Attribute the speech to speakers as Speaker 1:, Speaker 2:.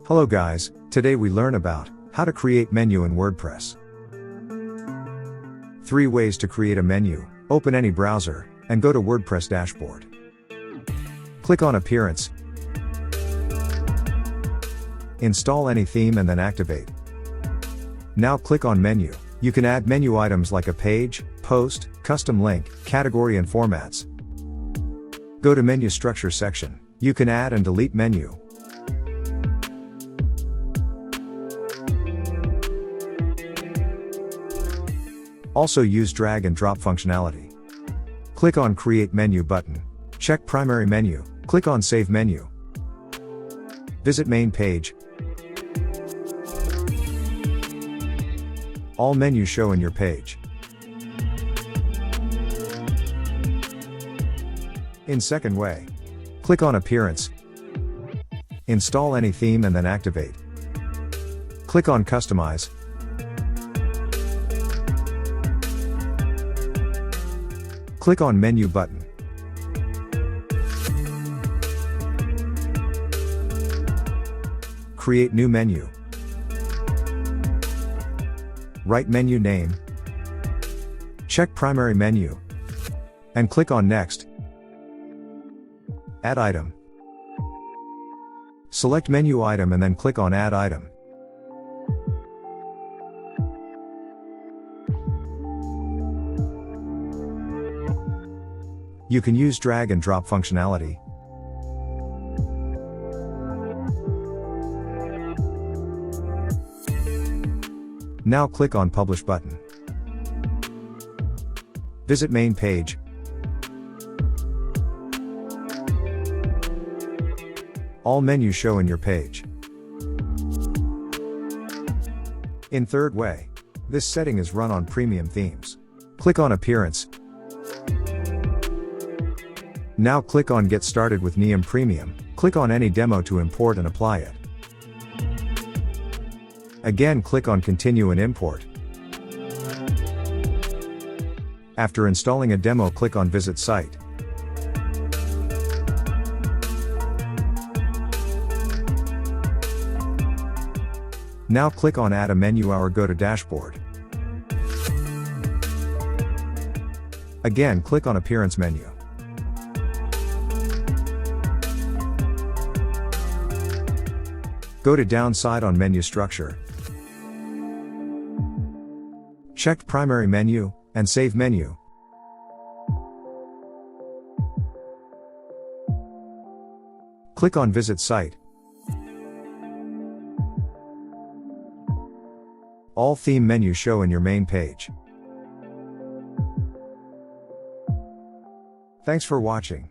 Speaker 1: Hello guys, today we learn about how to create menu in WordPress. 3 ways to create a menu. Open any browser and go to WordPress dashboard. Click on Appearance. Install any theme and then activate. Now click on Menu. You can add menu items like a page, post, custom link, category and formats. Go to Menu Structure section. You can add and delete menu. Also use drag and drop functionality. Click on Create Menu button. Check Primary Menu. Click on Save Menu. Visit Main Page. All menus show in your page. In second way, click on Appearance. Install any theme and then activate. Click on Customize. Click on Menu button. Create new menu. Write menu name. Check primary menu. And click on Next. Add item. Select menu item and then click on Add item. You can use drag and drop functionality. Now click on Publish button. Visit Main Page. All menus show in your page. In third way, this setting is run on premium themes. Click on Appearance. Now click on Get Started with Neum Premium. Click on any demo to import and apply it. Again, click on Continue and Import. After installing a demo, click on Visit Site. Now click on Add a Menu or go to Dashboard. Again, click on Appearance menu. Go to Downside on Menu Structure. Check Primary Menu, and Save Menu. Click on Visit Site. All theme menus show in your main page. Thanks for watching.